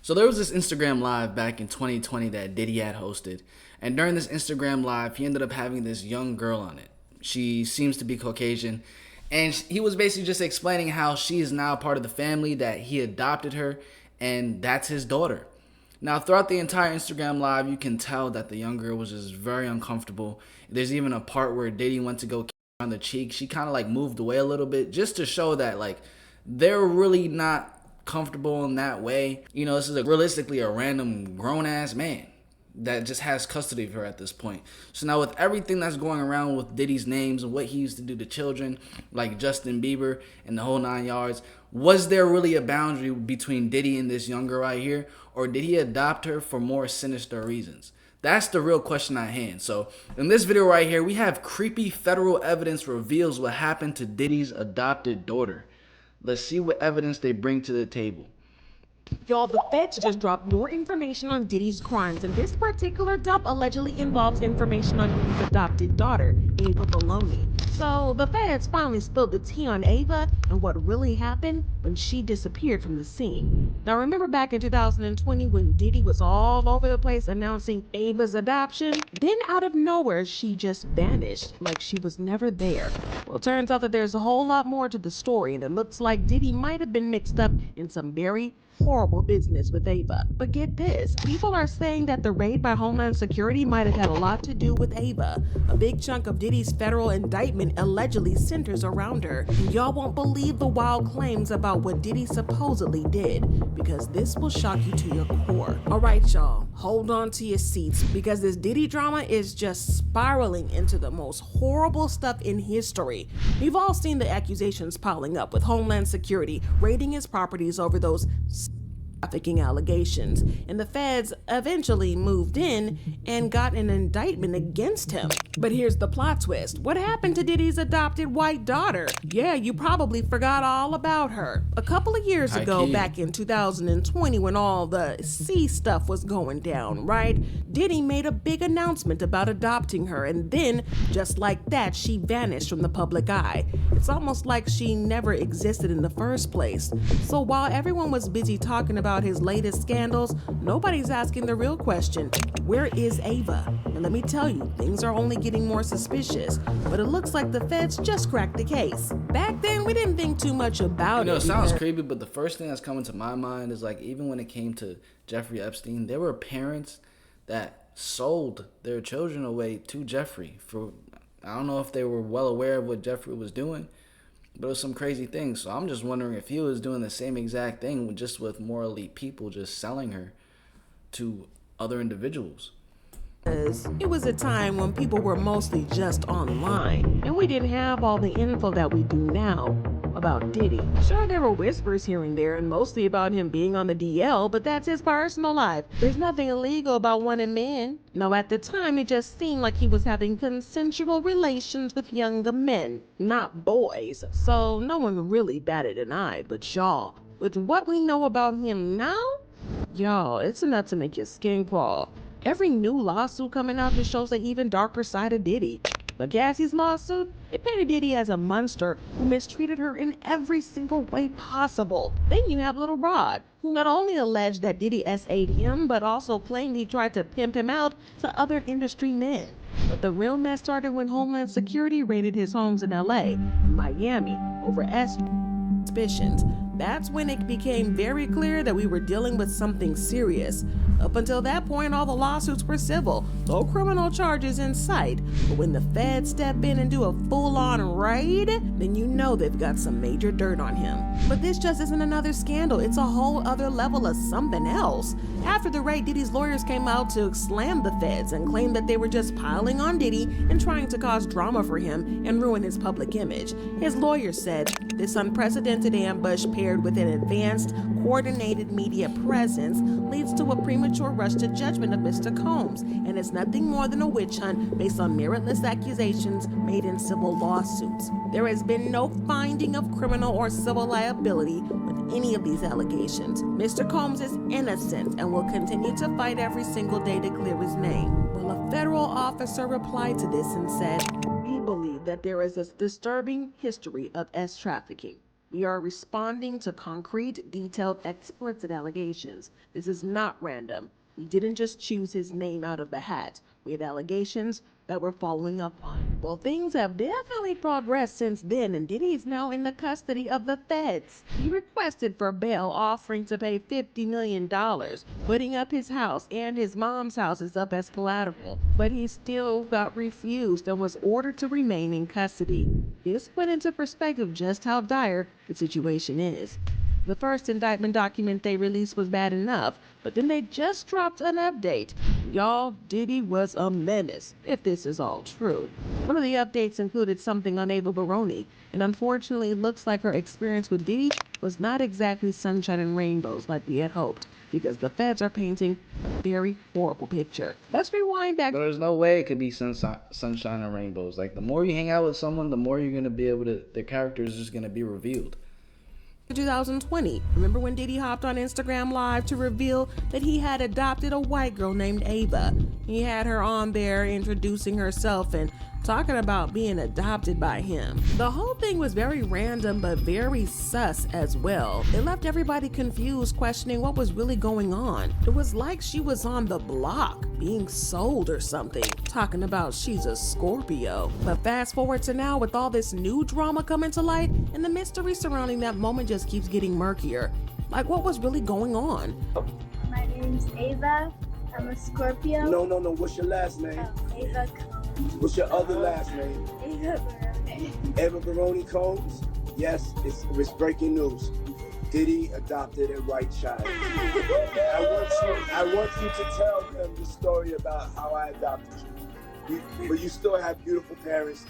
So there was this Instagram live back in 2020 that Diddy had hosted. And during this Instagram live, he ended up having this young girl on it. She seems to be Caucasian. And he was basically just explaining how she is now part of the family, that he adopted her, and that's his daughter. Now, throughout the entire Instagram live, you can tell that the young girl was just very uncomfortable. There's even a part where Diddy went to go kiss her on the cheek. She kind of like moved away a little bit just to show that like they're really not comfortable in that way. You know, this is realistically a random grown-ass man that just has custody of her at this point. So now with everything that's going around with Diddy's names and what he used to do to children like Justin Bieber and the whole 9 yards, was there really a boundary between Diddy and this young girl right here, or did he adopt her for more sinister reasons? That's the real question at hand. So in this video right here, we have creepy federal evidence reveals what happened to Diddy's adopted daughter. Let's see what evidence they bring to the table. Y'all, the feds just dropped more information on Diddy's crimes, and this particular dump allegedly involves information on his adopted daughter, Ava Baloney. So the feds finally spilled the tea on Ava and what really happened when she disappeared from the scene. Now remember back in 2020 when Diddy was all over the place announcing Ava's adoption? Then out of nowhere, she just vanished, like she was never there. Well, it turns out that there's a whole lot more to the story, and it looks like Diddy might have been mixed up in some very horrible business with Ava. But get this, people are saying that the raid by Homeland Security might have had a lot to do with Ava. A big chunk of Diddy's federal indictment allegedly centers around her. And y'all won't believe the wild claims about what Diddy supposedly did, because this will shock you to your core. Alright y'all, hold on to your seats, because this Diddy drama is just spiraling into the most horrible stuff in history. We've all seen the accusations piling up, with Homeland Security raiding his properties over those trafficking allegations, and the feds eventually moved in and got an indictment against him. But here's the plot twist. What happened to Diddy's adopted white daughter? Yeah, you probably forgot all about her. A couple of years ago, back in 2020, when all the C stuff was going down, right? Diddy made a big announcement about adopting her, and then, just like that, she vanished from the public eye. It's almost like she never existed in the first place. So while everyone was busy talking about his latest scandals, nobody's asking the real question: where is Ava? And let me tell you, things are only getting more suspicious, but it looks like the feds just cracked the case. Back then, we didn't think too much about it. You know, it sounds creepy, but the first thing that's coming to my mind is like, even when it came to Jeffrey Epstein, there were parents that sold their children away to Jeffrey for, I don't know if they were well aware of what Jeffrey was doing, but it was some crazy things. So I'm just wondering if he was doing the same exact thing, just with more elite people, just selling her to other individuals. It was a time when people were mostly just online, and we didn't have all the info that we do now about Diddy. Sure, there were whispers here and there, and mostly about him being on the DL, but that's his personal life. There's nothing illegal about wanting men. Now, at the time, it just seemed like he was having consensual relations with younger men, not boys. So no one really batted an eye, but y'all, with what we know about him now, y'all, it's enough to make your skin crawl. Every new lawsuit coming out just shows the even darker side of Diddy. But Cassie's lawsuit, it painted Diddy as a monster who mistreated her in every single way possible. Then you have Little Rod, who not only alleged that Diddy SA'd him, but also claimed he tried to pimp him out to other industry men. But the real mess started when Homeland Security raided his homes in LA and Miami over suspicions. That's when it became very clear that we were dealing with something serious. Up until that point, all the lawsuits were civil, no criminal charges in sight. But when the feds step in and do a full-on raid, then you know they've got some major dirt on him. But this just isn't another scandal, it's a whole other level of something else. After the raid, Diddy's lawyers came out to slam the feds and claim that they were just piling on Diddy and trying to cause drama for him and ruin his public image. His lawyers said this unprecedented ambush paired with an advanced, coordinated media presence leads to a premature rush to judgment of Mr. Combs, and it's nothing more than a witch hunt based on meritless accusations made in civil lawsuits. There has been no finding of criminal or civil liability with any of these allegations. Mr. Combs is innocent and will continue to fight every single day to clear his name. Well, a federal officer replied to this and said, "We believe that there is a disturbing history of S trafficking. We are responding to concrete, detailed, explicit allegations. This is not random. We didn't just choose his name out of the hat. We had allegations that we're following up on. Well, things have definitely progressed since then, and Diddy's now in the custody of the feds. He requested for bail, offering to pay $50 million, putting up his house and his mom's house is up as collateral. But he still got refused and was ordered to remain in custody. This put into perspective just how dire the situation is. The first indictment document they released was bad enough, but then they just dropped an update. Y'all, Diddy was a menace, if this is all true. One of the updates included something on Ava Baroni, and unfortunately it looks like her experience with Diddy was not exactly sunshine and rainbows like we had hoped, because the feds are painting a very horrible picture. Let's rewind back. There's no way it could be sunshine and rainbows. Like, the more you hang out with someone, the more you're going to be able to, their character is just going to be revealed. 2020. Remember when Diddy hopped on Instagram Live to reveal that he had adopted a white girl named Ava? He had her on there introducing herself and talking about being adopted by him. The whole thing was very random but very sus as well. It left everybody confused, questioning what was really going on. It was like she was on the block, being sold or something, talking about she's a Scorpio. But fast forward to now, with all this new drama coming to light, and the mystery surrounding that moment just keeps getting murkier. Like, what was really going on? My name's Ava. I'm a Scorpio. No. What's your last name? Ava. What's your other last name? Ava Baroni. Eva Baroni Combs? Yes, it's breaking news. Diddy adopted a white child. I want you to tell them the story about how I adopted you. But you still have beautiful parents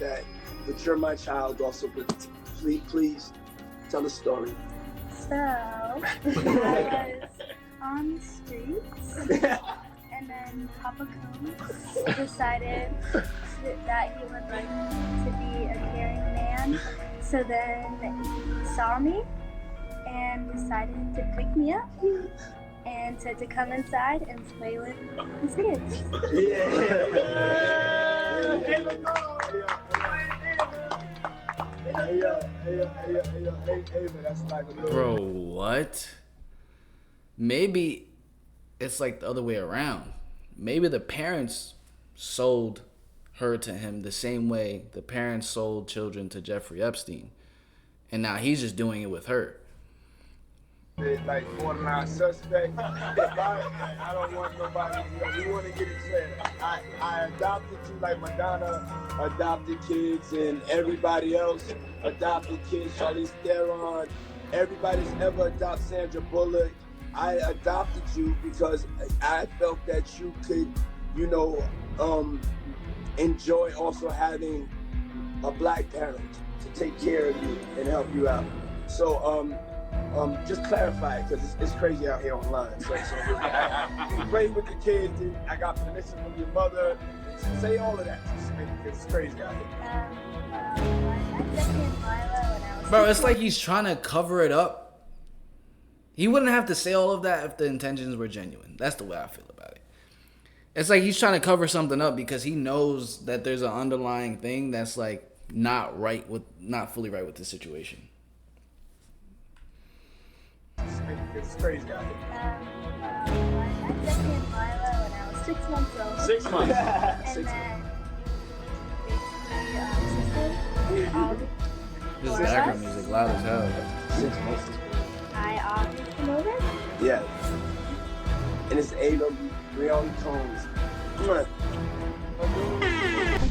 but you're my child also. But please tell the story. So, I was on the streets, and then Papa Combs decided that he would like to be a caring man. So then he saw me and decided to pick me up and said to come inside and play with his kids. Bro, what? Maybe it's like the other way around. Maybe the parents sold her to him the same way the parents sold children to Jeffrey Epstein. And now he's just doing it with her. Like borderline suspect. I don't want nobody. We want to get it clear. I adopted you like Madonna adopted kids, and everybody else adopted kids. Charlize Theron, everybody's ever adopted Sandra Bullock. I adopted you because I felt that you could, enjoy also having a black parent to take care of you and help you out. So, just clarify it, because it's crazy out here online. So you play with the kids, and I got permission from your mother. Say all of that, because it's crazy out here. I met Milo when I was Bro, it's like he's trying to cover it up. He wouldn't have to say all of that if the intentions were genuine. That's the way I feel about it. It's like he's trying to cover something up because he knows that there's an underlying thing that's like not fully right with the situation. It's crazy out here. I met Milo when I was 6 months old. 6 months. And then basically, This is For background us? music loud as hell. 6 months. I came over. Yeah. And it's Ava Baroni Combs.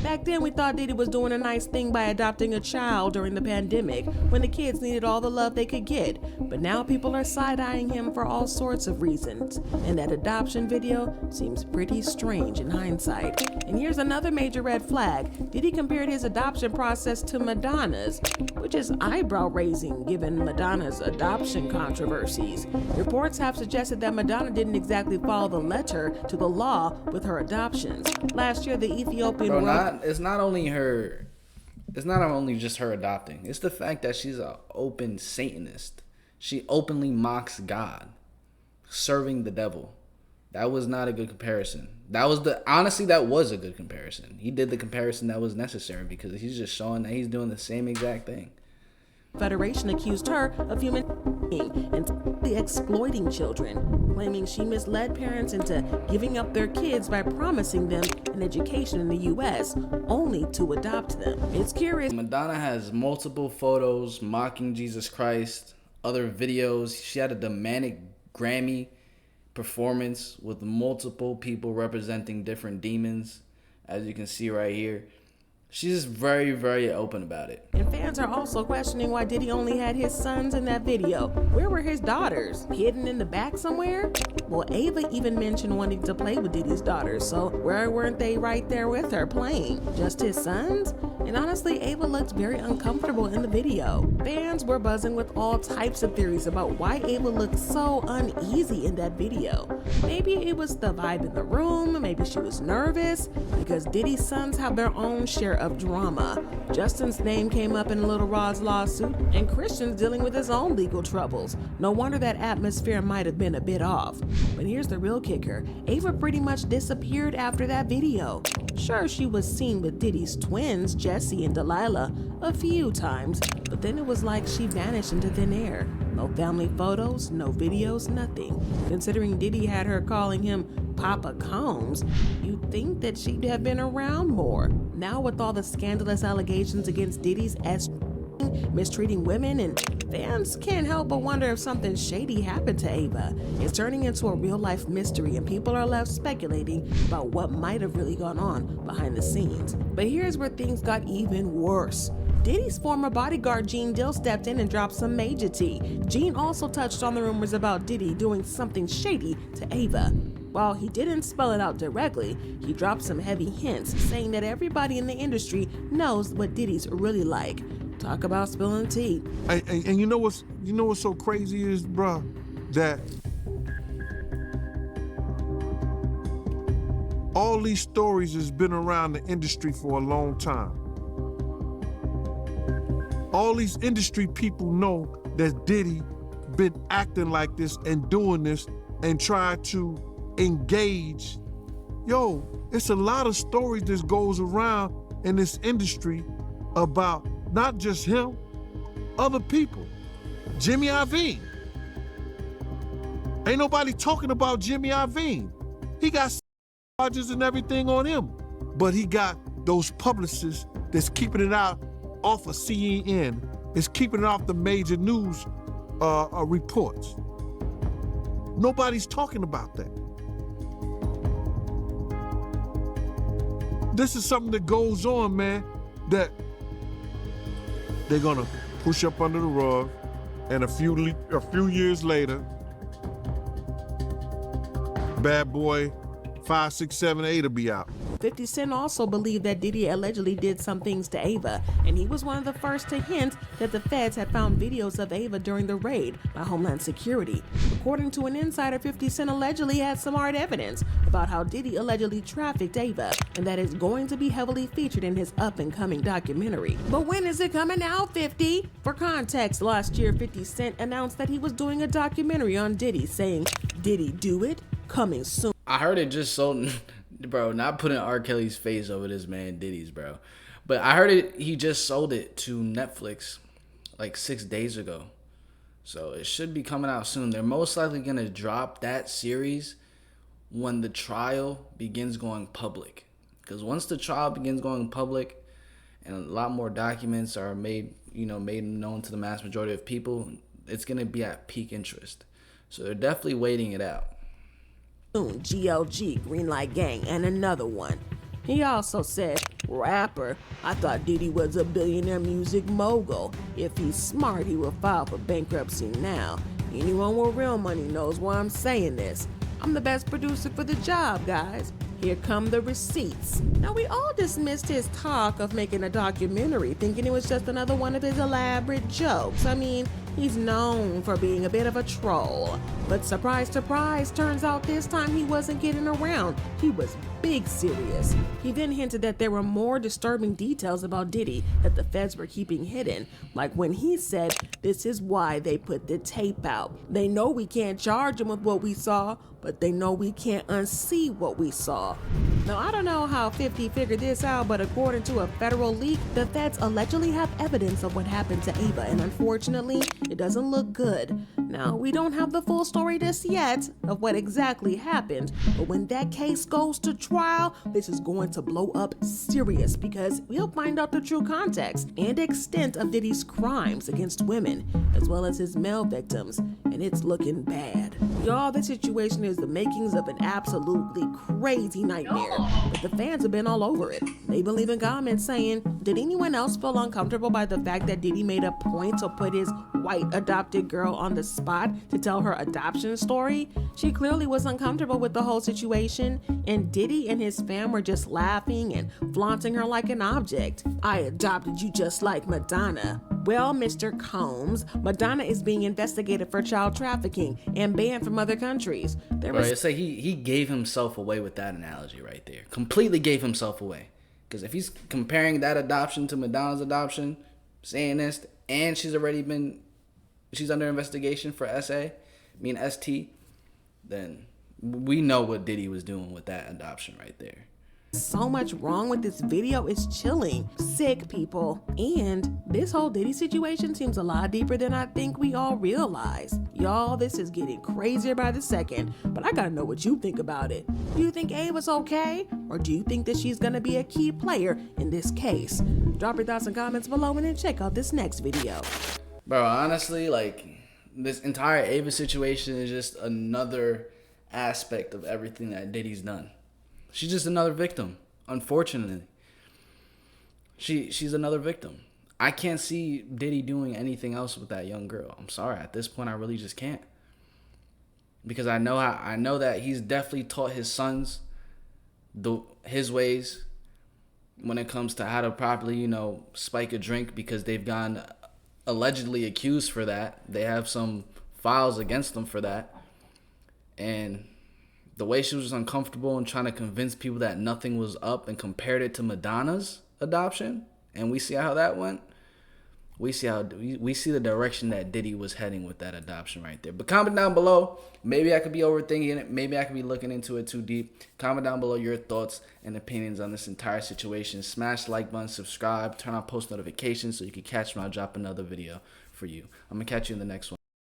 Back then, we thought Diddy was doing a nice thing by adopting a child during the pandemic when the kids needed all the love they could get. But now people are side-eyeing him for all sorts of reasons. And that adoption video seems pretty strange in hindsight. And here's another major red flag. Diddy compared his adoption process to Madonna's, which is eyebrow-raising given Madonna's adoption controversies. Reports have suggested that Madonna didn't exactly follow the letter to the law with her adoptions. Last year, the Ethiopian It's not only just her adopting. It's the fact that she's an open Satanist. She openly mocks God, serving the devil. That was not a good comparison. That was a good comparison. He did the comparison that was necessary because he's just showing that he's doing the same exact thing. Federation accused her of human and exploiting children, claiming she misled parents into giving up their kids by promising them an education in the U.S. only to adopt them. It's curious. Madonna has multiple photos mocking Jesus Christ, other videos. She had a demonic Grammy performance with multiple people representing different demons, as you can see right here. She's very, very open about it. And fans are also questioning why Diddy only had his sons in that video. Where were his daughters? Hidden in the back somewhere? Well, Ava even mentioned wanting to play with Diddy's daughters, so where weren't they right there with her playing? Just his sons? And honestly, Ava looked very uncomfortable in the video. Fans were buzzing with all types of theories about why Ava looked so uneasy in that video. Maybe it was the vibe in the room, maybe she was nervous, because Diddy's sons have their own share of drama. Justin's name came up in Little Rod's lawsuit, and Christian's dealing with his own legal troubles. No wonder that atmosphere might have been a bit off. But here's the real kicker. Ava pretty much disappeared after that video. Sure, she was seen with Diddy's twins, Jesse and Delilah, a few times, but then it was like she vanished into thin air. No family photos, no videos, nothing. Considering Diddy had her calling him Papa Combs, you'd think that she'd have been around more. Now with all the scandalous allegations against Diddy's mistreating women, and fans can't help but wonder if something shady happened to Ava. It's turning into a real-life mystery, and people are left speculating about what might have really gone on behind the scenes. But here's where things got even worse. Diddy's former bodyguard Gene Dill stepped in and dropped some major tea. Gene also touched on the rumors about Diddy doing something shady to Ava. While he didn't spell it out directly, he dropped some heavy hints, saying that everybody in the industry knows what Diddy's really like. Talk about spilling tea. And you know what's so crazy is, bruh, that all these stories has been around the industry for a long time. All these industry people know that Diddy been acting like this and doing this and try to engage. Yo, it's a lot of stories that goes around in this industry about not just him, other people. Jimmy Iovine. Ain't nobody talking about Jimmy Iovine. He got charges and everything on him, but he got those publicists that's keeping it out off of CNN. It's keeping it off the major news reports. Nobody's talking about that. This is something that goes on, man, that they're gonna push up under the rug, and a few years later, Bad Boy 5, 6, 7, 8 will be out. 50 Cent also believed that Diddy allegedly did some things to Ava, and he was one of the first to hint that the feds had found videos of Ava during the raid by Homeland Security. According to an insider, 50 Cent allegedly had some hard evidence about how Diddy allegedly trafficked Ava, and that is going to be heavily featured in his up-and-coming documentary. But when is it coming out, 50? For context, last year 50 Cent announced that he was doing a documentary on Diddy, saying, "Diddy do it? Coming soon." I heard it just sold, bro, not putting R. Kelly's face over this man Diddy's, bro. But I heard he just sold it to Netflix like 6 days ago. So it should be coming out soon. They're most likely going to drop that series when the trial begins going public. Because once the trial begins going public and a lot more documents are made known to the mass majority of people, it's going to be at peak interest. So they're definitely waiting it out. GLG, Greenlight Gang, and another one. He also said, "Rapper, I thought Diddy was a billionaire music mogul. If he's smart, he will file for bankruptcy now. Anyone with real money knows why I'm saying this. I'm the best producer for the job, guys. Here come the receipts." Now, we all dismissed his talk of making a documentary, thinking it was just another one of his elaborate jokes. I mean, he's known for being a bit of a troll. But surprise, surprise, turns out this time he wasn't kidding around. He was big serious. He then hinted that there were more disturbing details about Diddy that the feds were keeping hidden, like when he said, "This is why they put the tape out. They know we can't charge him with what we saw, but they know we can't unsee what we saw. Now, I don't know how 50 figured this out, but according to a federal leak, the feds allegedly have evidence of what happened to Ava, and unfortunately, it doesn't look good. Now, we don't have the full story just yet of what exactly happened, but when that case goes to trial, this is going to blow up serious because we'll find out the true context and extent of Diddy's crimes against women, as well as his male victims, and it's looking bad. Y'all, this situation is the makings of an absolutely crazy nightmare, but the fans have been all over it. They've been leaving comments saying, did anyone else feel uncomfortable by the fact that Diddy made a point to put his white adopted girl on the spot to tell her adoption story? She clearly was uncomfortable with the whole situation, and Diddy and his fam were just laughing and flaunting her like an object. I adopted you just like Madonna. Well, Mr. Combs, Madonna is being investigated for child trafficking and banned from other countries. He gave himself away with that analogy right there. Completely gave himself away. Because if he's comparing that adoption to Madonna's adoption, saying this, and she's under investigation for ST, then we know what Diddy was doing with that adoption right there. So much wrong with this video, it's chilling. Sick, people. And this whole Diddy situation seems a lot deeper than I think we all realize. Y'all, this is getting crazier by the second, but I gotta know what you think about it. Do you think Ava's okay? Or do you think that she's gonna be a key player in this case? Drop your thoughts and comments below and then check out this next video. Bro, honestly, like, this entire Ava situation is just another aspect of everything that Diddy's done. She's just another victim, unfortunately. She's another victim. I can't see Diddy doing anything else with that young girl. I'm sorry. At this point, I really just can't. Because I know that he's definitely taught his sons his ways when it comes to how to properly, spike a drink, because they've gone allegedly accused for that. They have some files against them for that. And the way she was uncomfortable and trying to convince people that nothing was up and compared it to Madonna's adoption, and we see how that went. We see the direction that Diddy was heading with that adoption right there. But comment down below. Maybe I could be overthinking it. Maybe I could be looking into it too deep. Comment down below your thoughts and opinions on this entire situation. Smash the like button, subscribe, turn on post notifications so you can catch when I drop another video for you. I'm going to catch you in the next one.